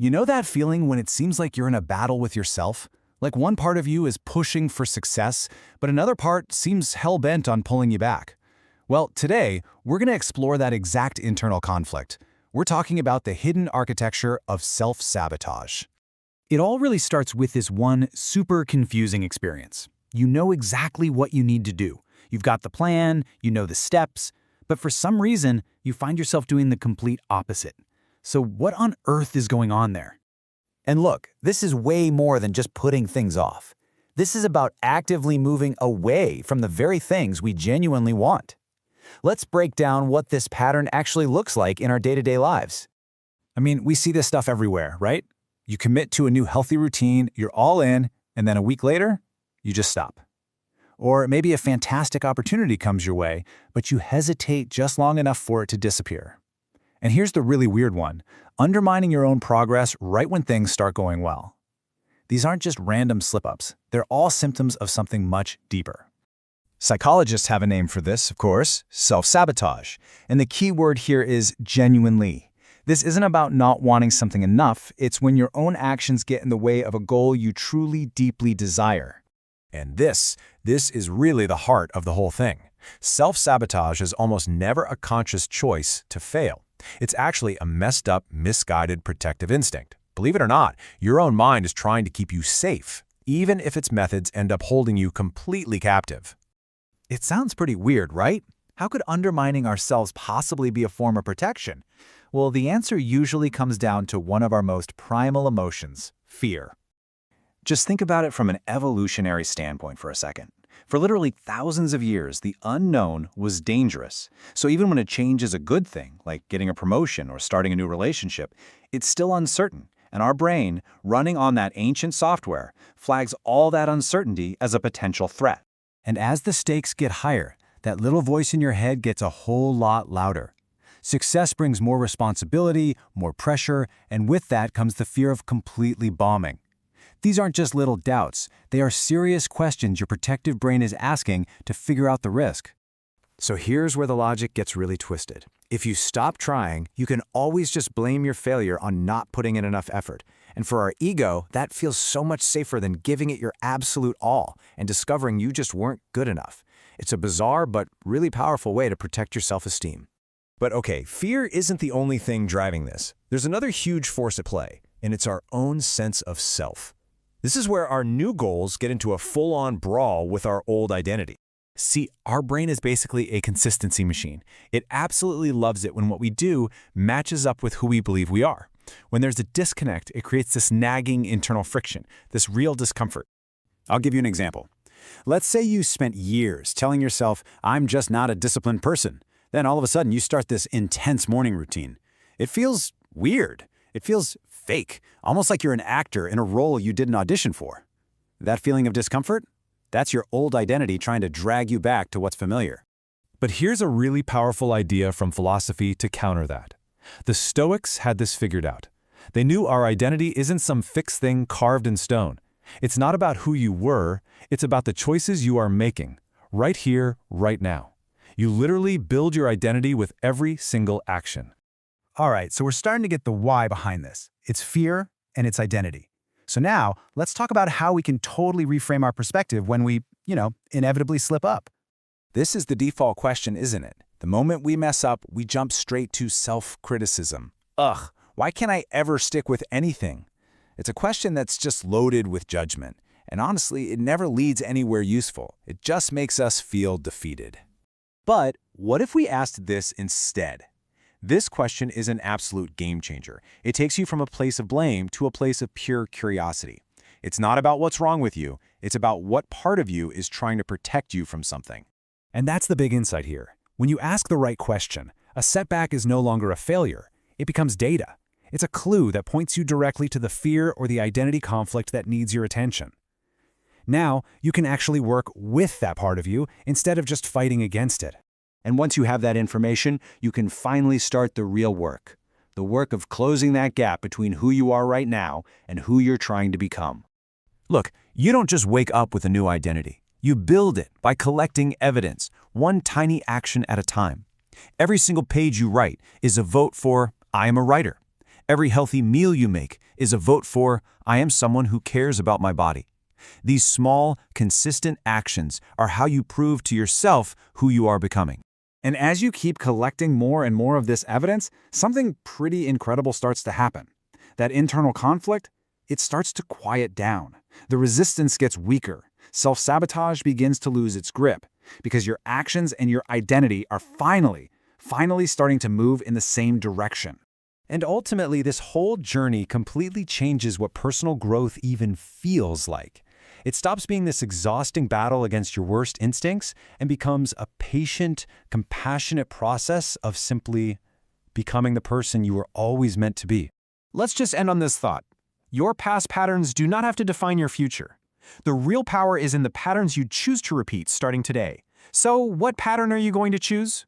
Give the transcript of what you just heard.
You know that feeling when it seems like you're in a battle with yourself? Like one part of you is pushing for success, but another part seems hell-bent on pulling you back. Well, today, we're going to explore that exact internal conflict. We're talking about the hidden architecture of self-sabotage. It all really starts with this one super confusing experience. You know exactly what you need to do. You've got the plan, you know the steps, but for some reason, you find yourself doing the complete opposite. So what on earth is going on there? And look, this is way more than just putting things off. This is about actively moving away from the very things we genuinely want. Let's break down what this pattern actually looks like in our day-to-day lives. I mean, we see this stuff everywhere, right? You commit to a new healthy routine, you're all in, and then a week later, you just stop. Or maybe a fantastic opportunity comes your way, but you hesitate just long enough for it to disappear. And here's the really weird one, undermining your own progress right when things start going well. These aren't just random slip-ups. They're all symptoms of something much deeper. Psychologists have a name for this, of course, self-sabotage. And the key word here is genuinely. This isn't about not wanting something enough. It's when your own actions get in the way of a goal you truly, deeply desire. And this is really the heart of the whole thing. Self-sabotage is almost never a conscious choice to fail. It's actually a messed up, misguided protective instinct. Believe it or not, your own mind is trying to keep you safe, even if its methods end up holding you completely captive. It sounds pretty weird, right? How could undermining ourselves possibly be a form of protection? Well, the answer usually comes down to one of our most primal emotions, fear. Just think about it from an evolutionary standpoint for a second. For literally thousands of years, the unknown was dangerous. So even when a change is a good thing, like getting a promotion or starting a new relationship, it's still uncertain. And our brain, running on that ancient software, flags all that uncertainty as a potential threat. And as the stakes get higher, that little voice in your head gets a whole lot louder. Success brings more responsibility, more pressure, and with that comes the fear of completely bombing. These aren't just little doubts. They are serious questions your protective brain is asking to figure out the risk. So here's where the logic gets really twisted. If you stop trying, you can always just blame your failure on not putting in enough effort. And for our ego, that feels so much safer than giving it your absolute all and discovering you just weren't good enough. It's a bizarre but really powerful way to protect your self-esteem. But okay, fear isn't the only thing driving this. There's another huge force at play, and it's our own sense of self. This is where our new goals get into a full-on brawl with our old identity. See, our brain is basically a consistency machine. It absolutely loves it when what we do matches up with who we believe we are. When there's a disconnect, it creates this nagging internal friction, this real discomfort. I'll give you an example. Let's say you spent years telling yourself, I'm just not a disciplined person. Then all of a sudden you start this intense morning routine. It feels weird. It feels fake, almost like you're an actor in a role you didn't audition for. That feeling of discomfort? That's your old identity trying to drag you back to what's familiar. But here's a really powerful idea from philosophy to counter that. The Stoics had this figured out. They knew our identity isn't some fixed thing carved in stone. It's not about who you were, it's about the choices you are making, right here, right now. You literally build your identity with every single action. All right, so we're starting to get the why behind this. It's fear and it's identity. So now, let's talk about how we can totally reframe our perspective when we, inevitably slip up. This is the default question, isn't it? The moment we mess up, we jump straight to self-criticism. Ugh, why can't I ever stick with anything? It's a question that's just loaded with judgment. And honestly, it never leads anywhere useful. It just makes us feel defeated. But what if we asked this instead? This question is an absolute game changer. It takes you from a place of blame to a place of pure curiosity. It's not about what's wrong with you. It's about what part of you is trying to protect you from something. And that's the big insight here. When you ask the right question, a setback is no longer a failure. It becomes data. It's a clue that points you directly to the fear or the identity conflict that needs your attention. Now, you can actually work with that part of you instead of just fighting against it. And once you have that information, you can finally start the real work. The work of closing that gap between who you are right now and who you're trying to become. Look, you don't just wake up with a new identity. You build it by collecting evidence, one tiny action at a time. Every single page you write is a vote for, I am a writer. Every healthy meal you make is a vote for, I am someone who cares about my body. These small, consistent actions are how you prove to yourself who you are becoming. And as you keep collecting more and more of this evidence, something pretty incredible starts to happen. That internal conflict, it starts to quiet down. The resistance gets weaker. Self-sabotage begins to lose its grip because your actions and your identity are finally starting to move in the same direction. And ultimately, this whole journey completely changes what personal growth even feels like. It stops being this exhausting battle against your worst instincts and becomes a patient, compassionate process of simply becoming the person you were always meant to be. Let's just end on this thought. Your past patterns do not have to define your future. The real power is in the patterns you choose to repeat starting today. So, what pattern are you going to choose?